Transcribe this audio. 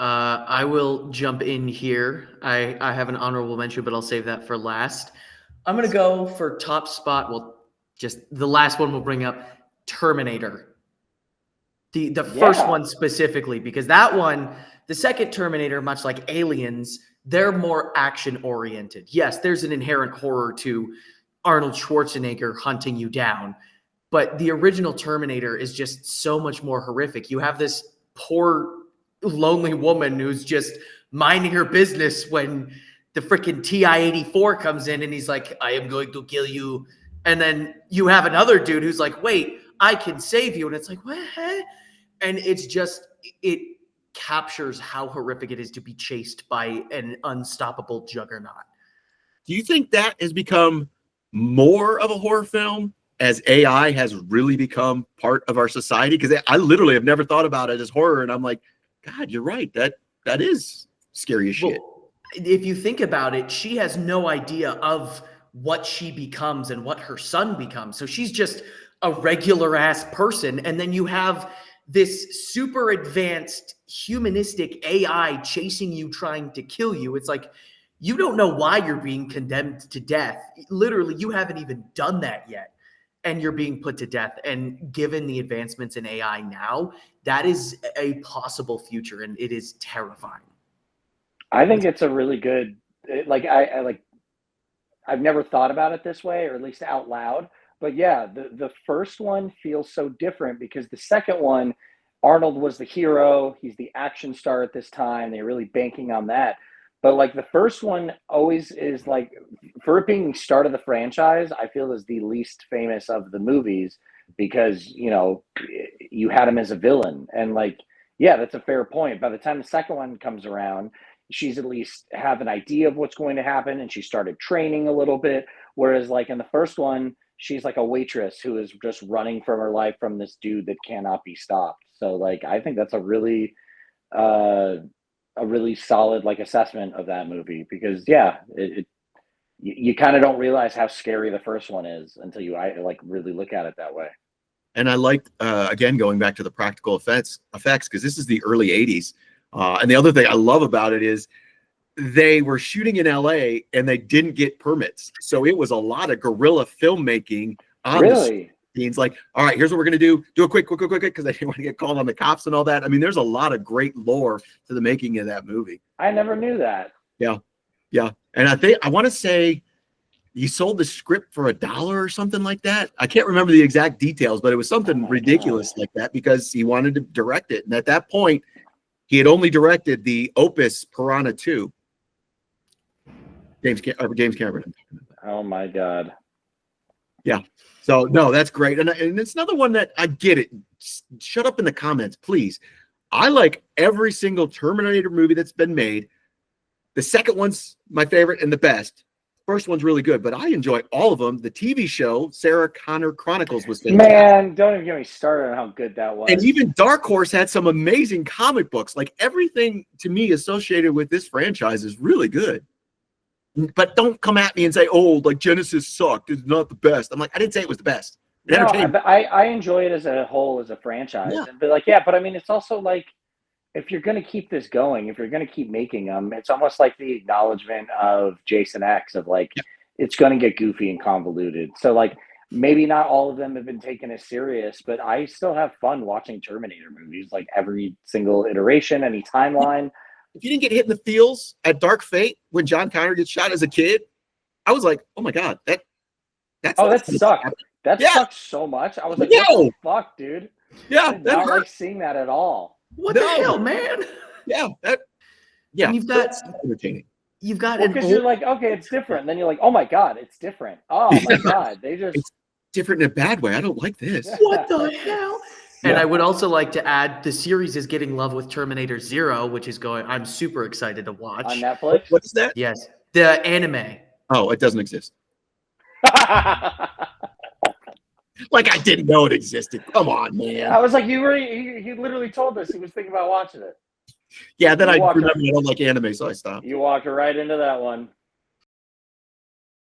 I will jump in here. I have an honorable mention, but I'll save that for last. I'm going to go for top spot. Well, just the last one we'll bring up, Terminator. The first one specifically, because that one, the second Terminator, much like Aliens, they're more action oriented. Yes, there's an inherent horror to Arnold Schwarzenegger hunting you down, but the original Terminator is just so much more horrific. You have this poor, lonely woman who's just minding her business when the freaking TI-84 comes in and he's like, I am going to kill you. And then you have another dude who's like, wait, I can save you. And it's like, what? And it's just, it captures how horrific it is to be chased by an unstoppable juggernaut. Do you think that has become more of a horror film as AI has really become part of our society? Because I literally have never thought about it as horror. And I'm like, God, you're right. That is scary as shit. Well, if you think about it, she has no idea of what she becomes and what her son becomes. So she's just a regular ass person. And then you have this super advanced humanistic AI chasing you, trying to kill you. It's like, you don't know why you're being condemned to death. Literally, you haven't even done that yet. And you're being put to death. And given the advancements in AI now, that is a possible future, and it is terrifying. I think it's a really good, I've never thought about it this way, or at least out loud. But yeah, the first one feels so different because the second one, Arnold was the hero. He's the action star at this time. They're really banking on that. But like the first one always is like, for it being the start of the franchise, I feel is the least famous of the movies because, you know, you had him as a villain. And like, yeah, that's a fair point. By the time the second one comes around, she's at least have an idea of what's going to happen and she started training a little bit. Whereas like in the first one, she's like a waitress who is just running from her life from this dude that cannot be stopped. So like, I think that's a really solid like assessment of that movie because yeah, you kind of don't realize how scary the first one is until you really look at it that way. And I like again going back to the practical effects because this is the early 80s. And the other thing I love about it is they were shooting in LA and they didn't get permits. So it was a lot of guerrilla filmmaking on the scenes. Like, all right, here's what we're going to do. Do it quick, because I didn't want to get called on the cops and all that. I mean, there's a lot of great lore to the making of that movie. I never knew that. Yeah. Yeah. And I want to say he sold the script for $1 or something like that. I can't remember the exact details, but it was something ridiculous like that because he wanted to direct it. And at that point, he had only directed the opus Piranha 2. James Cameron. Oh my God. Yeah. So no, that's great. And it's another one that I get it. Shut up in the comments, please. I like every single Terminator movie that's been made. The second one's my favorite and the best. First one's really good, but I enjoy all of them. The TV show, Sarah Connor Chronicles, was fantastic. Man, don't even get me started on how good that was. And even Dark Horse had some amazing comic books. Like everything to me associated with this franchise is really good. But don't come at me and say, oh, like Genesis sucked. It's not the best. I'm like, I didn't say it was the best. No, I enjoy it as a whole, as a franchise. Yeah. But like, yeah, but I mean, it's also like, if you're going to keep this going, if you're going to keep making them, it's almost like the acknowledgement of Jason X of like, it's going to get goofy and convoluted. So like, maybe not all of them have been taken as serious, but I still have fun watching Terminator movies, like every single iteration, any timeline. If you didn't get hit in the feels at Dark Fate when John Connor gets shot as a kid, I was like, oh my God, that sucked. That sucked so much. I was like, what the fuck, dude? Yeah, I did not like seeing that at all. What the hell, man? Yeah, and you've got entertaining. You've got because you're like, okay, it's different. And then you're like, oh my God, it's different. Oh my God, it's different in a bad way. I don't like this. What the hell? And I would also like to add the series is getting love with Terminator 0, which is going. I'm super excited to watch on Netflix. What's that? Yes, the anime. Oh, it doesn't exist. Like I didn't know it existed. Come on, man. I was like, he literally told us he was thinking about watching it. Yeah, then I remember I don't like anime, so I stopped. You walked right into that one.